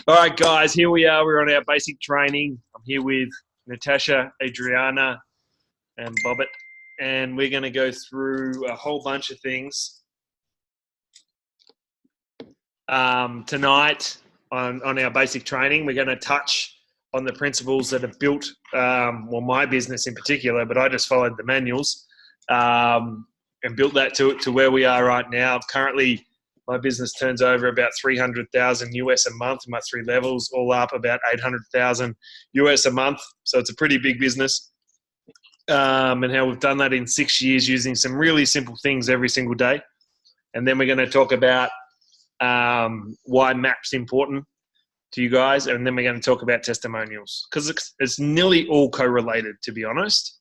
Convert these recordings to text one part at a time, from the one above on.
All right, guys, here we are. We're on our basic training. I'm here with Natasha, Adriana, and Bobbit, and we're going to go through a whole bunch of things tonight on our basic training. We're going to touch on the principles that have built, my business in particular, but I just followed the manuals and built that to where we are right now. Currently, my business turns over about 300,000 US a month. My 3 levels, all up about 800,000 US a month. So it's a pretty big business. And how we've done that in 6 years using some really simple things every single day. And then we're going to talk about why MAP's important to you guys. And then we're going to talk about testimonials because it's nearly all correlated, to be honest.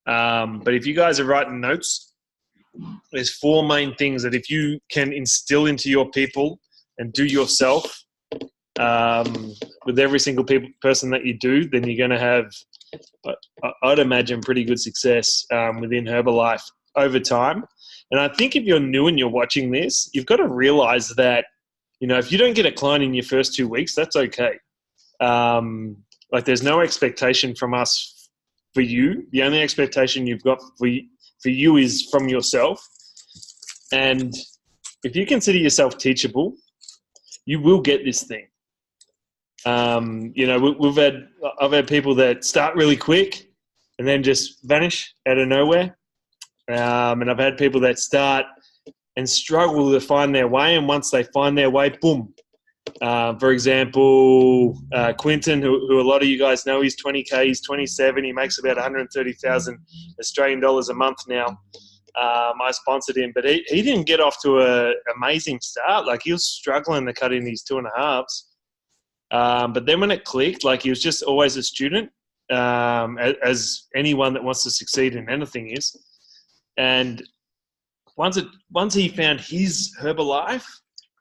But if you guys are writing notes, there's 4 main things that if you can instill into your people and do yourself with every single person that you do, then you're going to have, I'd imagine, pretty good success within Herbalife over time. And I think if you're new and you're watching this, you've got to realize that, if you don't get a client in your first 2 weeks, that's okay. There's no expectation from us for you. The only expectation you've got for you is from yourself. And if you consider yourself teachable, you will get this thing. I've had people that start really quick and then just vanish out of nowhere. And I've had people that start and struggle to find their way. And once they find their way, boom. For example, Quinton, who a lot of you guys know, he's 20K, he's 27, he makes about 130,000 Australian dollars a month now. I sponsored him, but he didn't get off to an amazing start. He was struggling to cut in his 2.5s. But then when it clicked, he was just always a student, as anyone that wants to succeed in anything is. And once he found his Herbalife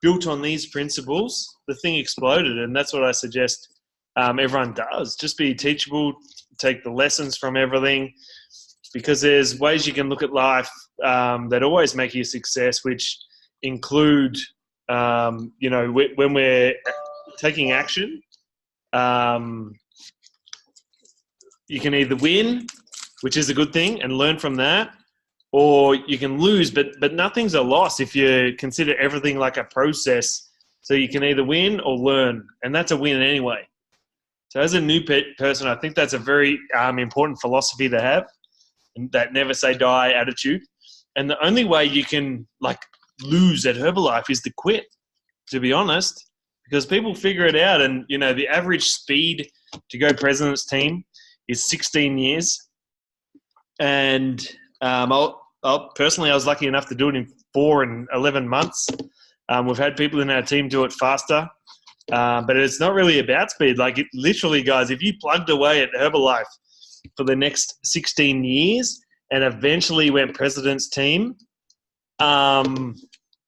built on these principles, the thing exploded. And that's what I suggest everyone does. Just be teachable, take the lessons from everything, because there's ways you can look at life that always make you a success, which include, when we're taking action, you can either win, which is a good thing, and learn from that, or you can lose, but nothing's a loss if you consider everything like a process. So you can either win or learn, and that's a win anyway. So as a new person, I think that's a very important philosophy to have, and that never say die attitude. And the only way you can lose at Herbalife is to quit, to be honest, because people figure it out. And, the average speed to go president's team is 16 years. And personally, I was lucky enough to do it in 4 and 11 months. We've had people in our team do it faster, but it's not really about speed. Literally, guys, if you plugged away at Herbalife for the next 16 years and eventually went president's team, it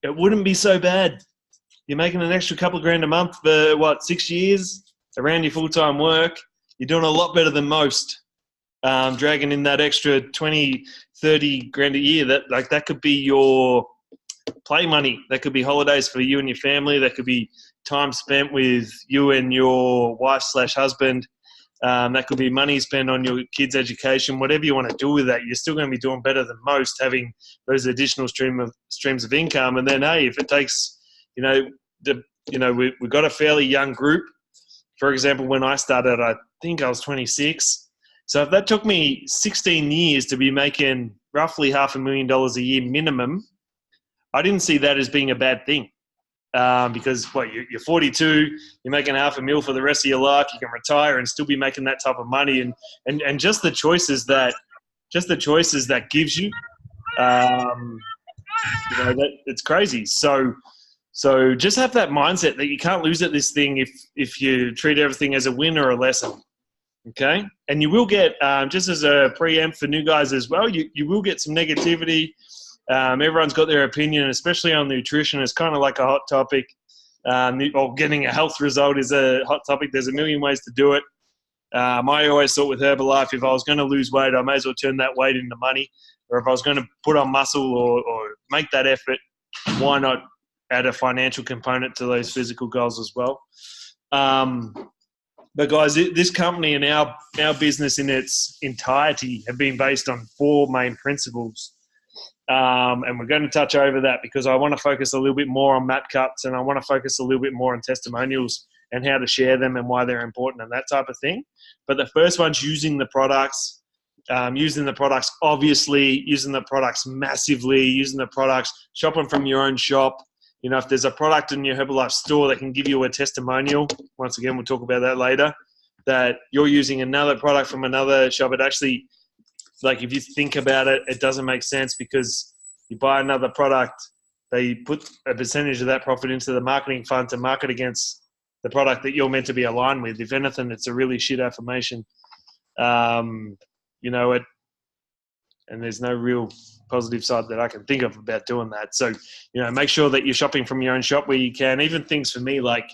wouldn't be so bad. You're making an extra couple of grand a month for 6 years around your full-time work. You're doing a lot better than most. Dragging in that extra 20, 30 grand a year, that could be your play money. That could be holidays for you and your family. That could be time spent with you and your wife/husband. That could be money spent on your kids' education. Whatever you want to do with that, you're still going to be doing better than most, having those additional streams of income. And then, hey, if it takes, we've got a fairly young group. For example, when I started, I think I was 26. So if that took me 16 years to be making roughly $500,000 a year minimum, I didn't see that as being a bad thing. Because you're 42, you're making $500,000 for the rest of your life. You can retire and still be making that type of money, and just the choices that gives you, that it's crazy. So just have that mindset that you can't lose at this thing if you treat everything as a win or a lesson. Okay, and you will get, just as a preempt for new guys as well, you will get some negativity. Everyone's got their opinion, especially on nutrition. It's kind of like a hot topic. Or getting a health result is a hot topic. There's a million ways to do it. I always thought with Herbalife, if I was going to lose weight, I may as well turn that weight into money. Or if I was going to put on muscle or make that effort, why not add a financial component to those physical goals as well. But guys, this company and our business in its entirety have been based on 4 main principles. And we're going to touch over that because I want to focus a little bit more on mat cuts, and I want to focus a little bit more on testimonials and how to share them and why they're important and that type of thing. But the first one's using the products, obviously, using the products massively, using the products, shopping from your own shop. You know, if there's a product in your Herbalife store that can give you a testimonial, once again, we'll talk about that later, that you're using another product from another shop, it actually, like if you think about it, it doesn't make sense because you buy another product, they put a percentage of that profit into the marketing fund to market against the product that you're meant to be aligned with. If anything, it's a really shit affirmation. You know, and there's no real positive side that I can think of about doing that. So, you know, make sure that you're shopping from your own shop where you can. Even things for me like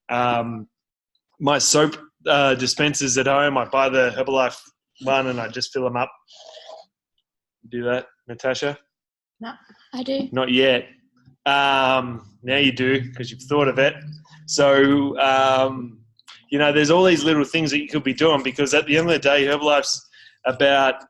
my soap dispensers at home, I buy the Herbalife one and I just fill them up. Do that, Natasha? No, I do. Not yet. Now you do because you've thought of it. So, you know, there's all these little things that you could be doing because at the end of the day, Herbalife's about –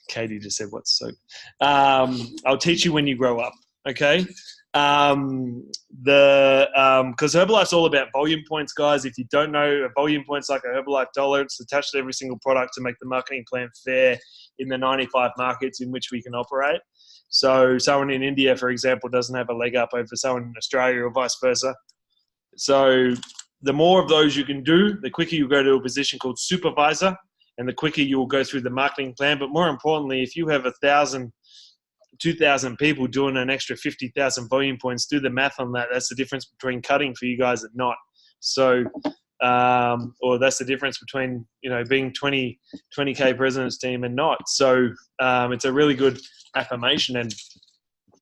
Katie just said what's soap. I'll teach you when you grow up, okay? Because Herbalife's all about volume points, guys. If you don't know, a volume point's like a Herbalife dollar. It's attached to every single product to make the marketing plan fair in the 95 markets in which we can operate. So someone in India, for example, doesn't have a leg up over someone in Australia or vice versa. So the more of those you can do, the quicker you go to a position called supervisor, and the quicker you will go through the marketing plan. But more importantly, if you have 1,000, 2,000 people doing an extra 50,000 volume points, do the math on that. That's the difference between cutting for you guys and not. So, or that's the difference between, you know, being 20K president's team and not. So it's a really good affirmation. And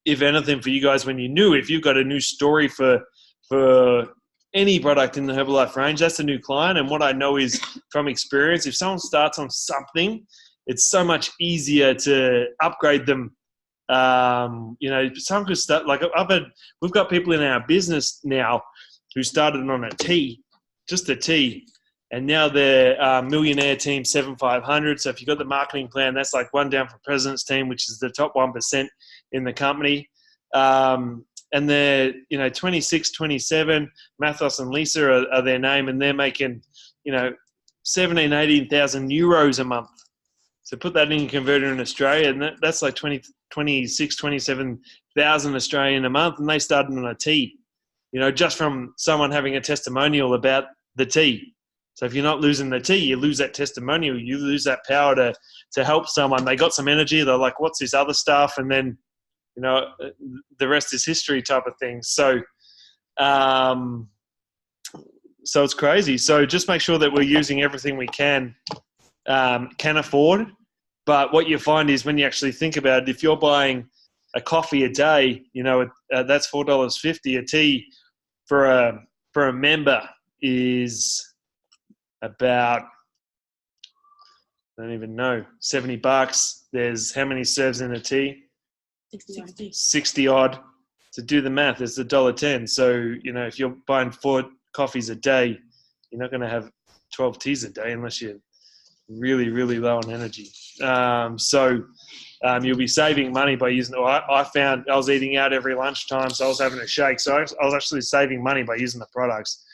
if anything for you guys, when you're new, if you've got a new story for any product in the Herbalife range, that's a new client. And what I know is from experience, if someone starts on something, it's so much easier to upgrade them. You know, someone could start, like we've got people in our business now who started on a tea, just a tea, and now they're millionaire team 7,500. So if you've got the marketing plan, that's like one down from president's team, which is the top 1% in the company. And they're, you know, 26, 27, Mathos and Lisa are their name, and they're making, you know, 17,000, 18,000 euros a month. So put that in converter in Australia, and that's like 26, 27,000 Australian a month, and they started on a tea, you know, just from someone having a testimonial about the tea. So if you're not losing the tea, you lose that testimonial, you lose that power to help someone. They got some energy, they're like, what's this other stuff? And then, you know, the rest is history type of thing. So, so it's crazy. So just make sure that we're using everything we can afford. But what you find is when you actually think about it, if you're buying a coffee a day, you know, that's $4.50. A tea for a member is about, I don't even know, $70. There's how many serves in a tea? 60 odd. To do the math, it's $1.10. So, you know, if you're buying 4 coffees a day, you're not going to have 12 teas a day unless you're really, really low on energy. So you'll be saving money by using, I found I was eating out every lunchtime, so I was having a shake. So I was actually saving money by using the products.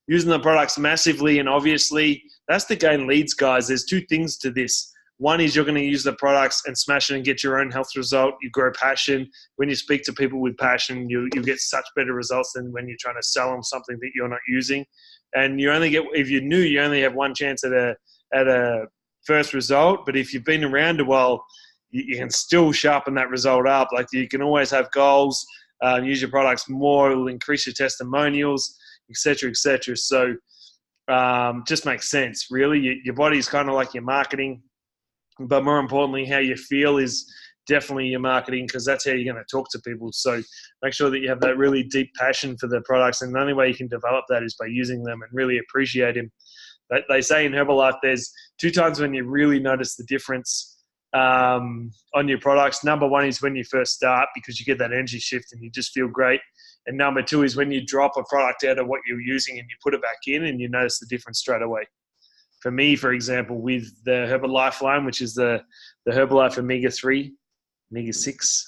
Using the products massively, and obviously that's to gain leads, guys. There's 2 things to this. One is you're going to use the products and smash it and get your own health result. You grow passion. When you speak to people with passion, you get such better results than when you're trying to sell them something that you're not using. And you only get, if you're new, you only have one chance at a first result. But if you've been around a while, you can still sharpen that result up. Like you can always have goals, use your products more, it'll increase your testimonials, et cetera, et cetera. So just makes sense, really. Your body's kind of like your marketing. But more importantly, how you feel is definitely your marketing, because that's how you're going to talk to people. So make sure that you have that really deep passion for the products. And the only way you can develop that is by using them and really appreciate them. They say in Herbalife, there's 2 times when you really notice the difference on your products. Number one is when you first start, because you get that energy shift and you just feel great. And number two is when you drop a product out of what you're using and you put it back in and you notice the difference straight away. For me, for example, with the Herbalife line, which is the Herbalife Omega-3, Omega-6,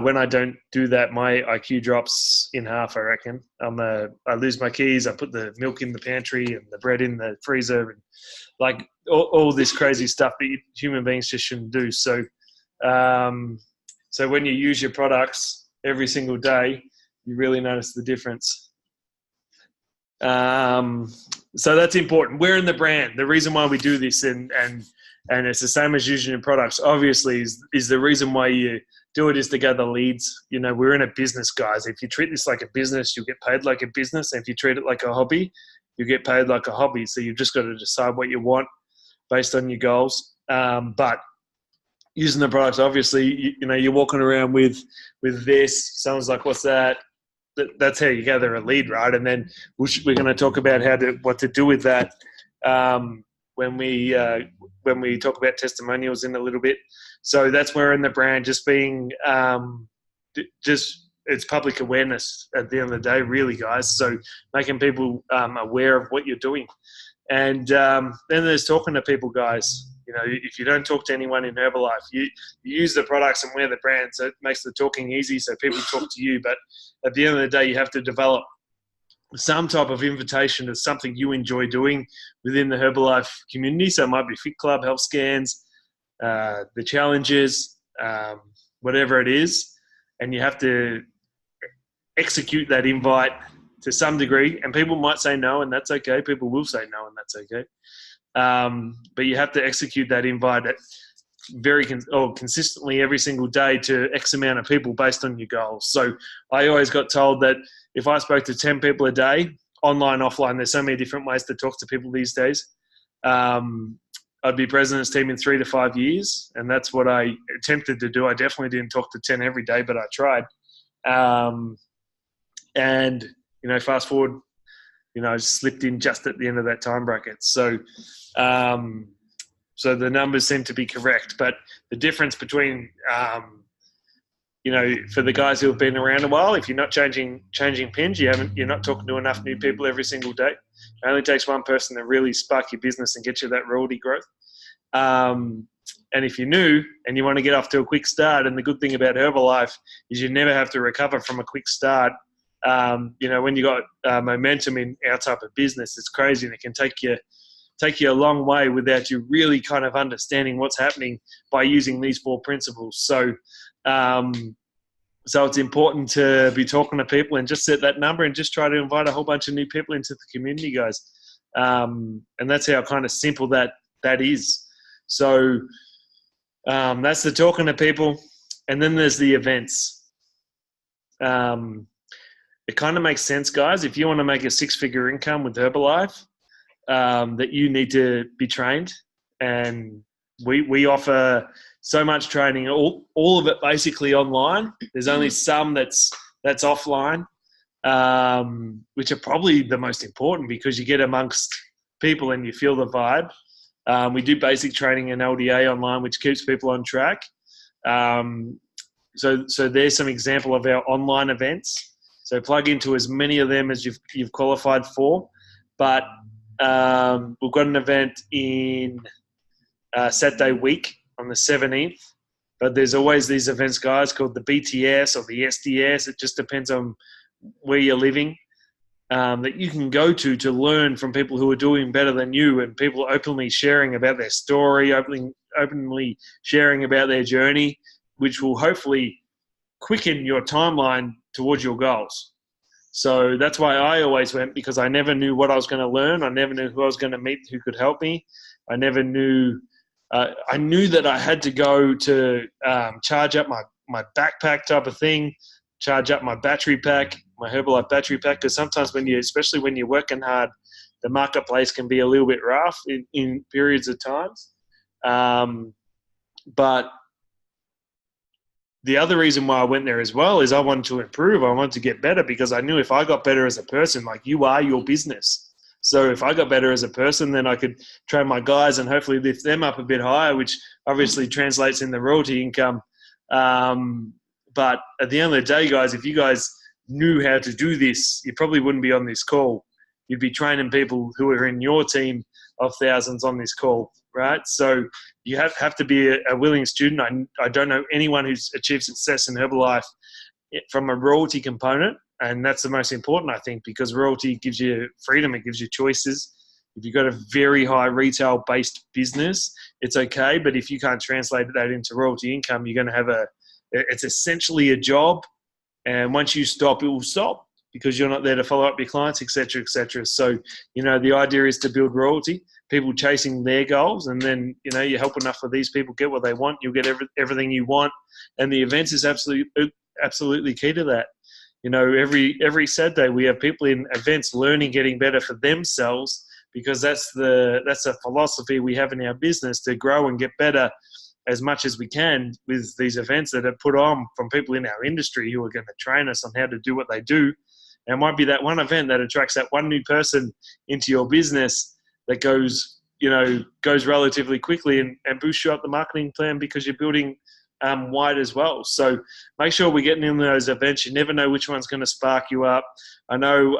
when I don't do that, my IQ drops in half, I reckon. I lose my keys. I put the milk in the pantry and the bread in the freezer, and like all this crazy stuff that human beings just shouldn't do. So, so when you use your products every single day, you really notice the difference. So that's important. We're in the brand. The reason why we do this, and it's the same as using your products, obviously, is the reason why you do it is to gather leads. You know, we're in a business, guys. If you treat this like a business, you'll get paid like a business. And if you treat it like a hobby, you get paid like a hobby. So you've just got to decide what you want based on your goals. But using the products, obviously, you know, you're walking around with this. Someone's like, what's that? That's how you gather a lead, right? And then we're going to talk about what to do with that when we talk about testimonials in a little bit. So that's where in the brand, just being it's public awareness at the end of the day, really, guys. So making people aware of what you're doing, and then there's talking to people, guys. You know, if you don't talk to anyone in Herbalife, you use the products and wear the brand, so it makes the talking easy, so people talk to you. But at the end of the day, you have to develop some type of invitation to something you enjoy doing within the Herbalife community. So it might be Fit Club, health scans, the challenges, whatever it is. And you have to execute that invite to some degree. And people might say no, and that's okay. People will say no, and that's okay. But you have to execute that invite consistently every single day to X amount of people based on your goals. So I always got told that if I spoke to 10 people a day, online, offline, there's so many different ways to talk to people these days. I'd be president's team in 3 to 5 years. And that's what I attempted to do. I definitely didn't talk to 10 every day, but I tried. And, you know, fast forward, you know, slipped in just at the end of that time bracket. So, so the numbers seem to be correct, but the difference between, you know, for the guys who have been around a while, if you're not changing pins, you're not talking to enough new people every single day. It only takes one person to really spark your business and get you that royalty growth. And if you're new and you want to get off to a quick start, and the good thing about Herbalife is you never have to recover from a quick start. You know, when you got momentum in our type of business, it's crazy, and it can take you a long way without you really kind of understanding what's happening by using these 4 principles. So, so it's important to be talking to people and just set that number and just try to invite a whole bunch of new people into the community, guys. And that's how kind of simple that is. So that's the talking to people. And then there's the events. It kind of makes sense, guys. If you want to make a 6-figure income with Herbalife, that you need to be trained. And we offer so much training, all of it basically online. There's only some that's offline, which are probably the most important because you get amongst people and you feel the vibe. We do basic training and LDA online, which keeps people on track. So there's some example of our online events. So plug into as many of them as you've qualified for. But we've got an event in Saturday week on the 17th. But there's always these events, guys, called the BTS or the SDS. It just depends on where you're living, that you can go to learn from people who are doing better than you, and people openly sharing about their story, openly sharing about their journey, which will hopefully quicken your timeline towards your goals. So that's why I always went, because I never knew what I was going to learn. I never knew who I was going to meet who could help me. I never knew. I knew that I had to go to charge up my backpack type of thing, charge up my battery pack, my Herbalife battery pack, because sometimes especially when you're working hard, the marketplace can be a little bit rough in periods of times. But the other reason why I went there as well is I wanted to improve. I wanted to get better, because I knew if I got better as a person, like, you are your business. So if I got better as a person, then I could train my guys and hopefully lift them up a bit higher, which obviously translates in the royalty income. But at the end of the day, guys, if you guys knew how to do this, you probably wouldn't be on this call. You'd be training people who are in your team of thousands on this call, right? So you have to be a willing student. I don't know anyone who's achieved success in Herbalife from a royalty component, and that's the most important, I think, because royalty gives you freedom, it gives you choices. If you've got a very high retail-based business, it's okay, but if you can't translate that into royalty income, you're going to have it's essentially a job, and once you stop, it will stop because you're not there to follow up your clients, et cetera, et cetera. So, the idea is to build royalty, people chasing their goals, and then, you help enough of these people get what they want, you'll get everything you want, and the events is absolutely key to that. Every Saturday we have people in events learning, getting better for themselves, because that's a philosophy we have in our business, to grow and get better as much as we can with these events that are put on from people in our industry who are going to train us on how to do what they do. And it might be that one event that attracts that one new person into your business that goes relatively quickly and boosts you up the marketing plan because you're building wide as well. So make sure we're getting in those events. You never know which one's going to spark you up. I know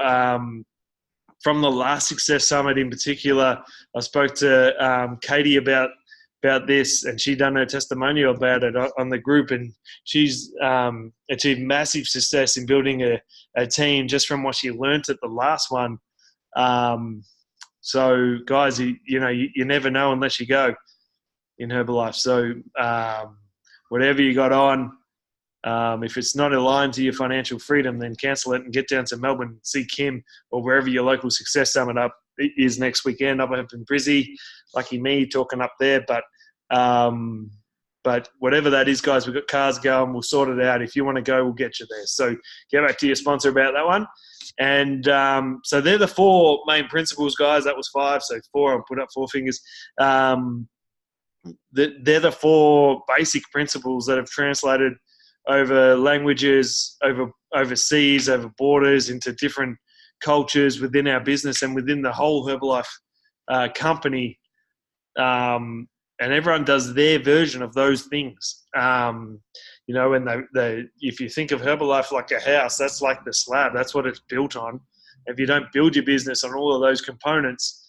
from the last Success Summit in particular, I spoke to Katie about this, and she done her testimonial about it on the group, and she's achieved massive success in building a team just from what she learnt at the last one. So guys, you never know unless you go in Herbalife. So whatever you got on, if it's not aligned to your financial freedom, then cancel it and get down to Melbourne, see Kim, or wherever your local Success Summit up is next weekend. I'm up in Brizzy, lucky me, talking up there. But whatever that is, guys, we've got cars going. We'll sort it out. If you want to go, we'll get you there. So get back to your sponsor about that one. And so they're the 4 main principles, guys. That was 5, so 4. I'll put up 4 fingers. They're the 4 basic principles that have translated over languages, overseas, over borders, into different cultures within our business and within the whole Herbalife company. And everyone does their version of those things. And if you think of Herbalife like a house, that's like the slab. That's what it's built on. If you don't build your business on all of those components,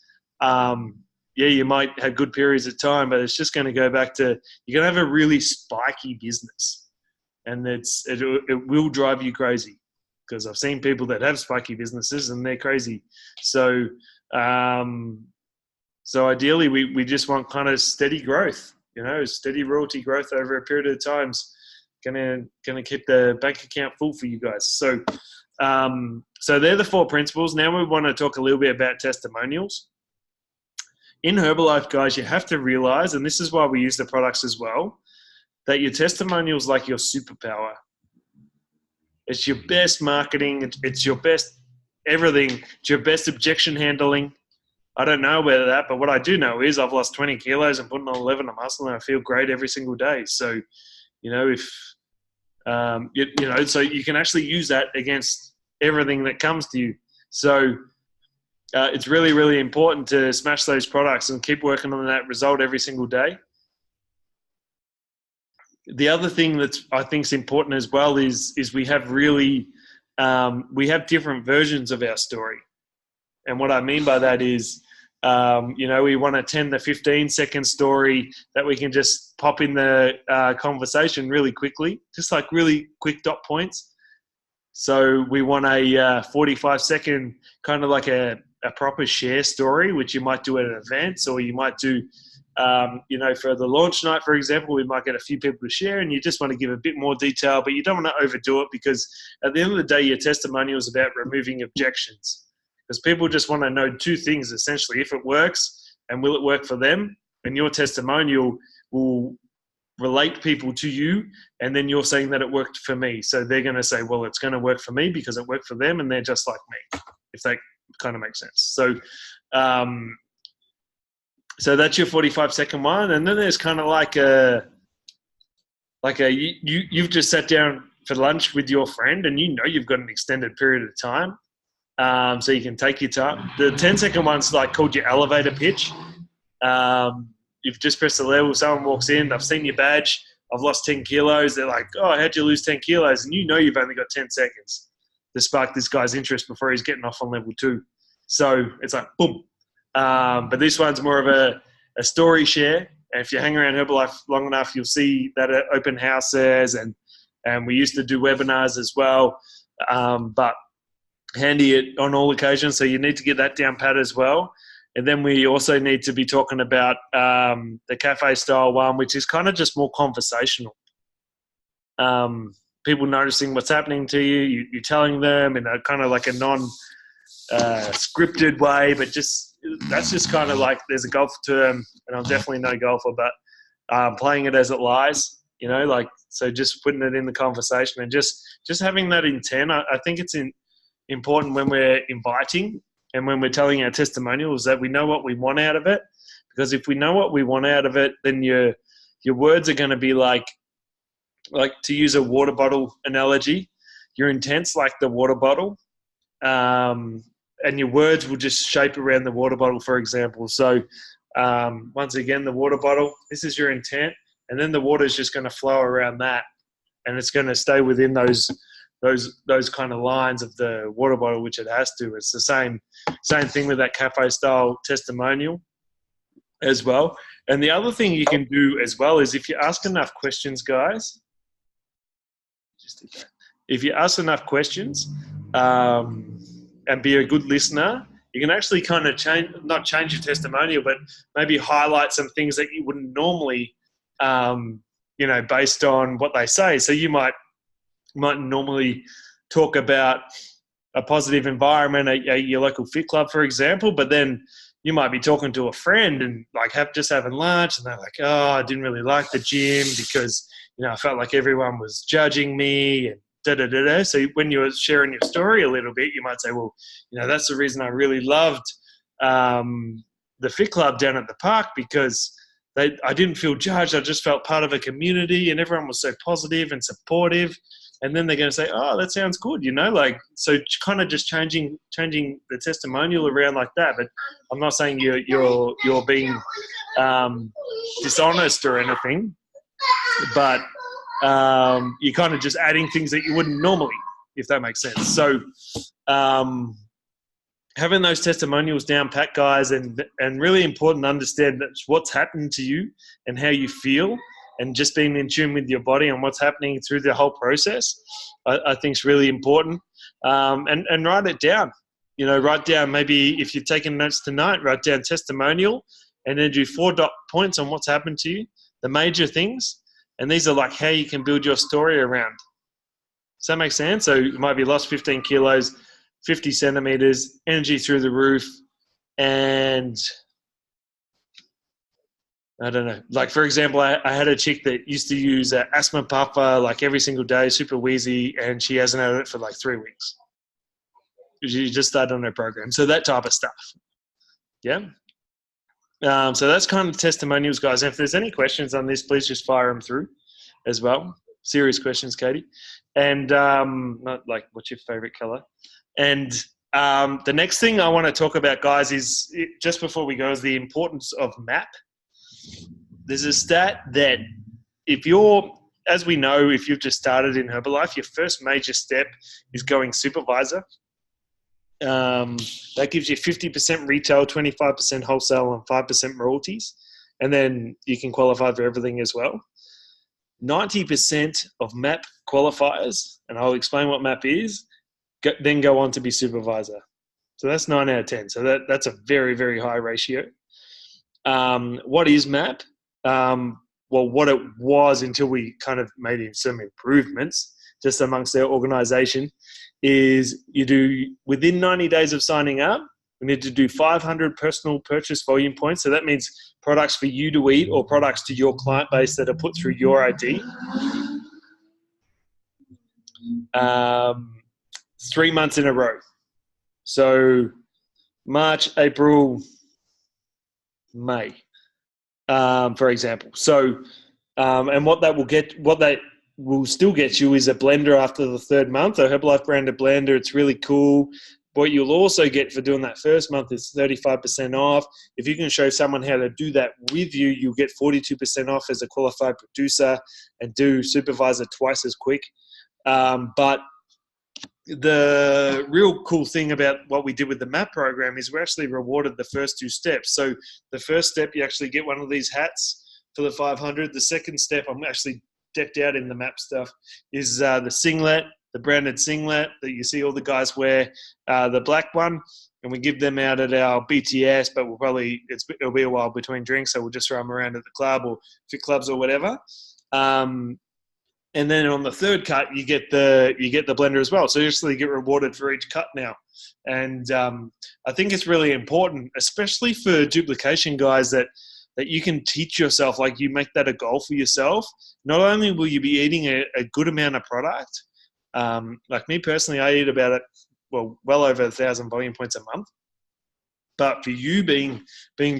you might have good periods of time, but it's just going to go back to, you're going to have a really spiky business, and it will drive you crazy, because I've seen people that have spiky businesses and they're crazy. So ideally we just want kind of steady growth, steady royalty growth over a period of time is gonna keep the bank account full for you guys. So they're the 4 principles. Now we want to talk a little bit about testimonials. In Herbalife, guys, you have to realize, and this is why we use the products as well, that your testimonial is like your superpower. It's your best marketing. It's your best everything. It's your best objection handling. I don't know about that, but what I do know is I've lost 20 kilos and put on 11 of muscle, and I feel great every single day. So, so you can actually use that against everything that comes to you. So it's really, really important to smash those products and keep working on that result every single day. The other thing that I think is important as well is we have we have different versions of our story. And what I mean by that is, we want a 10 to 15 second story that we can just pop in the conversation really quickly, just like really quick dot points. So we want a 45 second kind of like a proper share story, which you might do at an event, or you might do, for the launch night, for example, we might get a few people to share, and you just want to give a bit more detail, but you don't want to overdo it, because at the end of the day, your testimonial is about removing objections. Because people just want to know 2 things, essentially: if it works, and will it work for them? And your testimonial will relate people to you, and then you're saying that it worked for me. So they're going to say, well, it's going to work for me because it worked for them, and they're just like me, if that kind of makes sense. So so that's your 45 second one. And then there's kind of you've just sat down for lunch with your friend, and you've got an extended period of time. so you can take your time. The 10-second one's like called your elevator pitch. You've just pressed the level, someone walks in, I've seen your badge, I've lost 10 kilos. They're like, oh, how'd you lose 10 kilos? And you know you've only got 10 seconds to spark this guy's interest before he's getting off on level 2. So it's like, boom. But this one's more of a story share. And if you hang around Herbalife long enough, you'll see that at open houses and we used to do webinars as well. But handy on all occasions. So you need to get that down pat as well. And then we also need to be talking about the cafe style one, which is kind of just more conversational. People noticing what's happening to you, you're telling them in a kind of like a non-scripted way, but that's just kind of like there's a golf term, and I'm definitely no golfer, but playing it as it lies, like, so just putting it in the conversation and just having that intent. I think it's important when we're inviting and when we're telling our testimonials that we know what we want out of it, because if we know what we want out of it, then your words are going to be like to use a water bottle analogy, your intent's like the water bottle, and your words will just shape around the water bottle, for example. So once again, the water bottle, this is your intent, and then the water is just going to flow around that, and it's going to stay within those kind of lines of the water bottle, which it has to. It's the same thing with that cafe style testimonial as well. And the other thing you can do as well is if you ask enough questions, guys, if you ask enough questions and be a good listener, you can actually kind of not change your testimonial, but maybe highlight some things that you wouldn't normally, based on what they say. So you might normally talk about a positive environment at your local fit club, for example, but then you might be talking to a friend and like just having lunch, and they're like, oh, I didn't really like the gym because, I felt like everyone was judging me and da-da-da-da. So when you're sharing your story a little bit, you might say, well, that's the reason I really loved the fit club down at the park, because I didn't feel judged. I just felt part of a community and everyone was so positive and supportive. And then they're going to say, oh, that sounds good, so kind of just changing the testimonial around like that. But I'm not saying you're being dishonest or anything, but you're kind of just adding things that you wouldn't normally, if that makes sense. So having those testimonials down pat, guys, and really important to understand that's what's happened to you and how you feel, and just being in tune with your body and what's happening through the whole process, I think is really important. And write it down. Write down, maybe if you're taking notes tonight, write down testimonial and then do 4 dot points on what's happened to you, the major things. And these are like how you can build your story around. Does that make sense? So it might be lost 15 kilos, 50 centimeters, energy through the roof, and I don't know. Like, for example, I had a chick that used to use asthma puffer like every single day, super wheezy, and she hasn't had it for like 3 weeks. She just started on her program. So that type of stuff. Yeah. So that's kind of testimonials, guys. If there's any questions on this, please just fire them through as well. Serious questions, Katie. And not like, what's your favorite color? And the next thing I want to talk about, guys, is just before we go, is the importance of MAP. There's a stat that as we know, if you've just started in Herbalife, your first major step is going supervisor. That gives you 50% retail, 25% wholesale, and 5% royalties. And then you can qualify for everything as well. 90% of MAP qualifiers, and I'll explain what MAP is, then go on to be supervisor. So that's 9 out of 10. So that's a very, very high ratio. What is MAP? Well, what it was until we kind of made some improvements just amongst our organization is you do, within 90 days of signing up, we need to do 500 personal purchase volume points. So that means products for you to eat or products to your client base that are put through your ID. 3 months in a row. So March, April, May, for example. So, and what that will still get you is a blender after the 3rd month, a Herbalife branded blender. It's really cool. what you'll also get for doing that first month is 35% off. If you can show someone how to do that with you, you'll get 42% off as a qualified producer and do supervisor twice as quick. But the real cool thing about what we did with the MAP program is we actually rewarded the first 2 steps. So the first step, you actually get one of these hats for the 500. The second step, I'm actually decked out in the MAP stuff, is the singlet, the branded singlet that you see all the guys wear, the black one, and we give them out at our BTS, but it'll be a while between drinks, so we'll just throw them around at the club or fit clubs or whatever. And then on the third cut, you get the blender as well. So you actually get rewarded for each cut now. And I think it's really important, especially for duplication guys, that you can teach yourself, like you make that a goal for yourself. Not only will you be eating a good amount of product, like me personally, I eat about well over 1,000 volume points a month. But for you being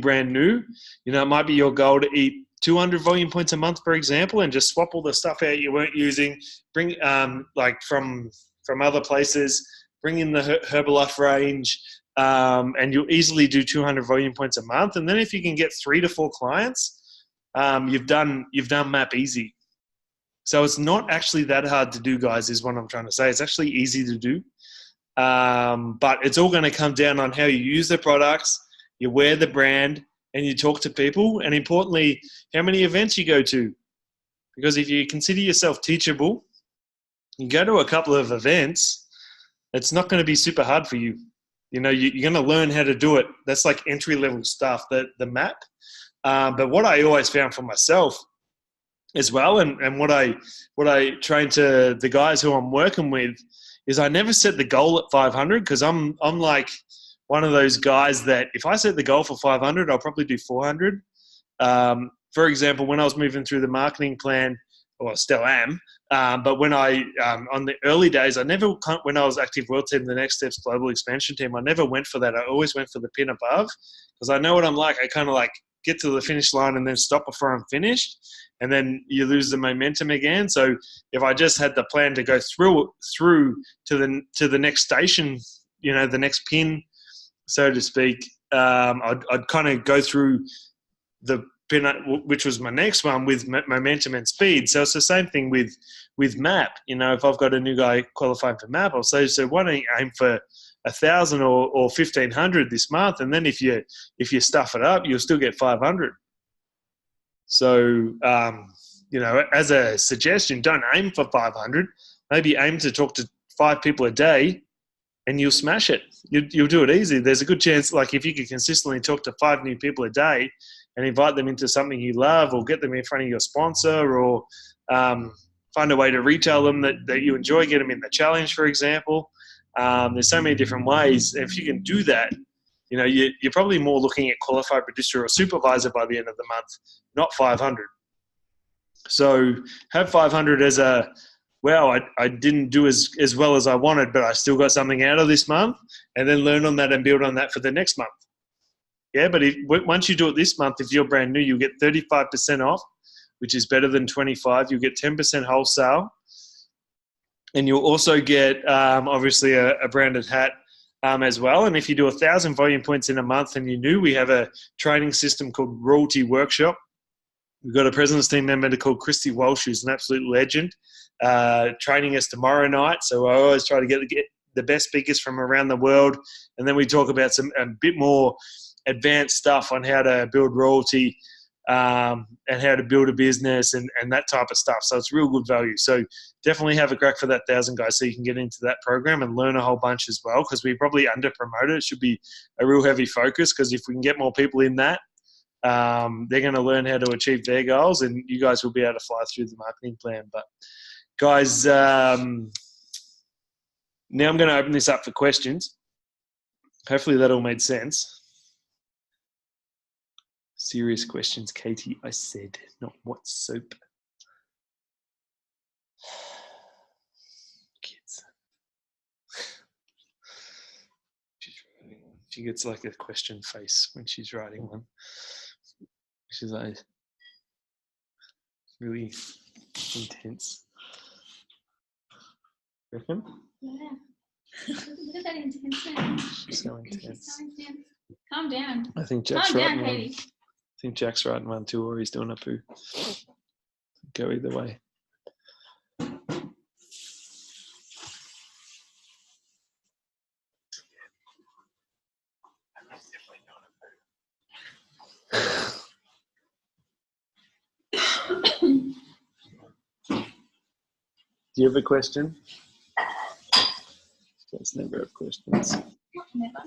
brand new, it might be your goal to eat 200 volume points a month, for example, and just swap all the stuff out you weren't using, bring like from other places, bring in the Herbalife range, and you'll easily do 200 volume points a month. And then if you can get 3 to 4 clients, you've done MAP easy. So it's not actually that hard to do, guys, is what I'm trying to say. It's actually easy to do. But it's all going to come down on how you use the products, you wear the brand, and you talk to people, and importantly, how many events you go to. Because if you consider yourself teachable, you go to a couple of events, it's not going to be super hard for you. You're going to learn how to do it. That's like entry-level stuff, the MAP. But what I always found for myself as well, and what I train to the guys who I'm working with, is I never set the goal at 500, because I'm like one of those guys that if I set the goal for 500, I'll probably do 400. For example, when I was moving through the marketing plan, or still am, but when on the early days, when I was active world team, the next steps global expansion team, I never went for that. I always went for the pin above, because I know what I'm like. I kind of like get to the finish line and then stop before I'm finished, and then you lose the momentum again. So if I just had the plan to go through to the next station, the next pin, so to speak, I'd kind of go through the pin, which was my next one, with momentum and speed. So it's the same thing with MAP. If I've got a new guy qualifying for MAP, I'll say, so why don't you aim for 1,000 or 1,500 this month, and then if you stuff it up, you'll still get 500. So as a suggestion, don't aim for 500. Maybe aim to talk to 5 people a day, and you'll smash it. You'll do it easy. There's a good chance, like if you could consistently talk to 5 new people a day and invite them into something you love, or get them in front of your sponsor, or find a way to retail them that you enjoy, get them in the challenge, for example. There's so many different ways. If you can do that, you're probably more looking at qualified producer or supervisor by the end of the month, not 500. So have 500 as I didn't do as well as I wanted, but I still got something out of this month, and then learn on that and build on that for the next month. Yeah, but once you do it this month, if you're brand new, you'll get 35% off, which is better than 25. You'll get 10% wholesale, and you'll also get obviously a branded hat as well. And if you do 1,000 volume points in a month and you're new, we have a training system called Royalty Workshop. We've got a President's Team member called Christy Walsh, who's an absolute legend, training us tomorrow night. So I always try to get the best speakers from around the world, and then we talk about a bit more advanced stuff on how to build royalty and how to build a business and that type of stuff. So it's real good value. So definitely have a crack for that 1,000 guys, so you can get into that program and learn a whole bunch as well, because we probably under promote it. It should be a real heavy focus, because if we can get more people in that, they're going to learn how to achieve their goals, and you guys will be able to fly through the marketing plan. But guys, now I'm going to open this up for questions. Hopefully that all made sense. Serious questions, Katie, I said, not what soap. Kids. She gets like a question face when she's writing one. She's like really intense. Reckon? Yeah. Look at that intense. She's so intense. Calm down. I think Jack's Calm down, riding one. Katie. I think Jack's riding one too, or he's doing a poo. Go either way. Do you have a question? Let's never have questions. Never.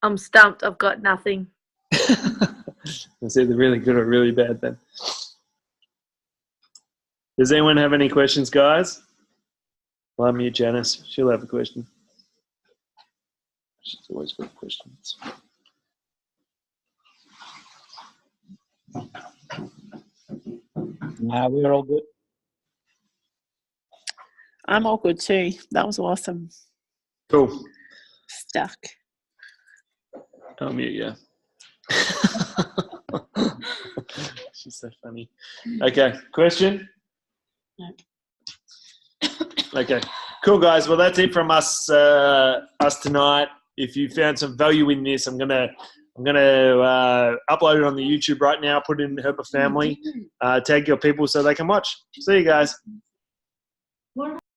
I'm stumped. I've got nothing. It's either really good or really bad then. Does anyone have any questions, guys? Well, I'll mute Janice. She'll have a question. She's always got questions. Nah, we're all good. I'm all good too. That was awesome. Cool. Stuck. I'll mute you. She's so funny. Okay, question? No. Okay, cool, guys. Well, that's it from us tonight. If you found some value in this, I'm gonna upload it on the YouTube right now. Put it in Herpa Family. Tag your people so they can watch. See you guys.